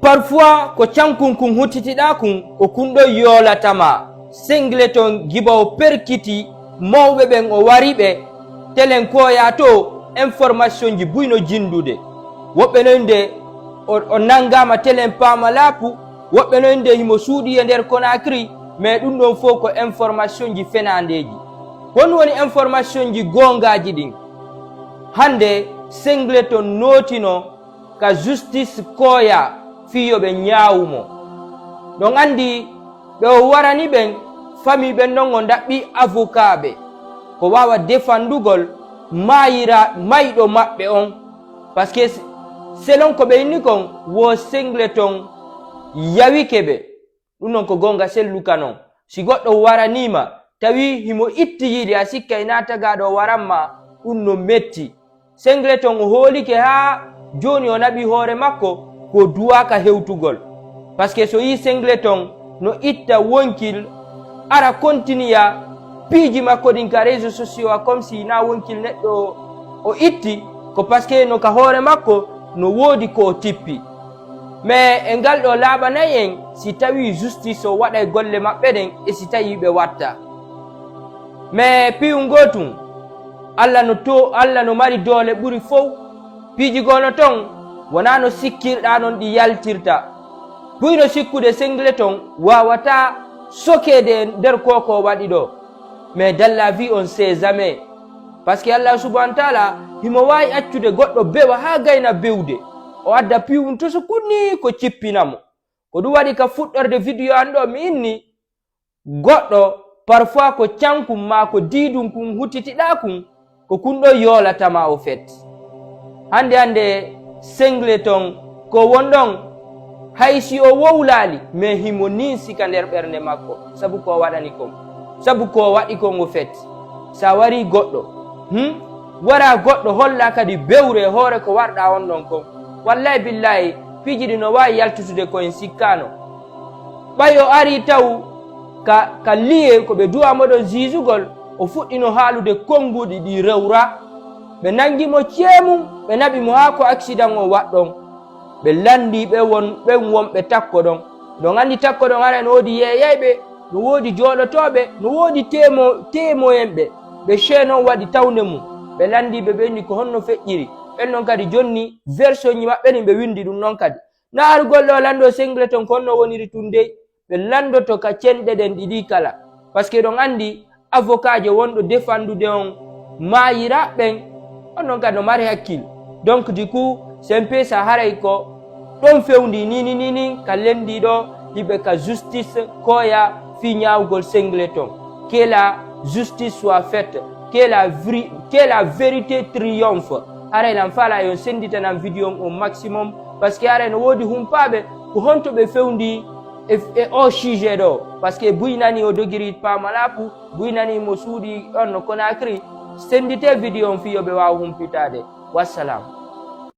parfois ko cankun kun huttitiɗa kun ko kunɗo yolatama singleton gibawo perkiti mawɓe ɓen o wari ɓe telen koya to information ji buyno jindude woɓɓe noynde o nangama telen pama laapu woɓɓe noynde himo suuɗi e nder Conakry mais ɗum ɗon fof ko information ji fenandeji hon woni information ji gongaji ɗin hande singleton notino ka justice koya fiyoɓe ñaawumo ɗon andi ɓe o warani ɓen famille ɓen ɗon o daɓɓi avocat ɓe ko wawa defandugol mayɗo maɓɓe on par ce que selon ko ɓe inni kon wo singleton yawike ɓe ɗum non ko gonga selluka non si goɗɗo waranima tawi himo itti yiide a sikka ina tagaɗo waranma ɗum no metti singleton o hoolike ha joni o naɓi hoore makko ko duwaka hewtugol par ce que so yi singleton no itta wonkil ara continua piiji makko ɗin ka réseau sociaux a comme si na wonkil neɗɗo o itti ko par ce que no ka hoore makko no woodi ko o tippi mais e ngal ɗo laaɓanayi en si tawi justice o waɗa golle maɓɓe ɗen e si tawi ɓe watta mais piyu gotum Allah no mari doole ɓuri fof piiji gono ton wona no sikkirɗa non ɗi yaltirta buyno sikkude singleton wawata sokede nder koko waɗi ɗo mais dans la vie on sait jamais par ce que Allah subhanahu wa taala himo wawi accude goɗɗo bewa ha gayna bewde o adda piwum to so kunni ko cippinamo ko ɗum waɗi ka fuɗɗorde vidéo an ɗo mi inni goɗɗo parfois ko cankum ma ko diidum kum huttitiɗa kum ko kunɗo yolatama o fet hande singleton ko wonɗon haysi o wowlali mais himo ni sika nder ɓernde makko sabu ko waɗani kon sabu ko waɗi kon o fet sa wari goɗɗo wara goɗɗo holla kadi bewre hoore ko warɗa on ɗon kon wallahi billahi piiji ɗi no wawi yaltutude koyen sikkano ɓay o ari taw ka liye ko ɓe duwamoɗon jijugol o fuɗɗino haalude konnguɗi ɗi rewra ɓe nangimo ceemum ɓe naɓimo ha ko accident o waɗɗon ɓe landi ɓen wonɓe takko ɗon ɗon andi takko ɗon ara no woodi yeyayɓe no woodi jooɗotoɓe no woodi temoyen ɓe chaine on waɗi tawde mum ɓe landi ɓe ɓenni ko honno feƴƴiri ɓen noon kadi jonni version ji maɓɓe ɗin ɓe windi ɗum noon kadi na arugol ɗo lando singleton ko honno woniri tun dey ɓe landoto ka cenɗe ɗen ɗiɗi kala par ce que ɗon andi avocat je wonɗo defandude on mayira ɓen on noon kadi no mari hakkille donc du coup c'est un peu sa haray ko ɗon fewndi nini ka lendi ɗo hiɓe ka justice koya fi ñawgol singleton que la justice soit faite que la vérité triomphe haray nan fala yon senditanan vidéo au maximum parce que haray no woodi humpaɓe ko honto ɓe fewndi e o sujet ɗo par ce que buynani o dogiri pamalapu buynani mo suuɗi on no Conakry sendite vidéo on fiyoɓe wawa humpitade wassalam.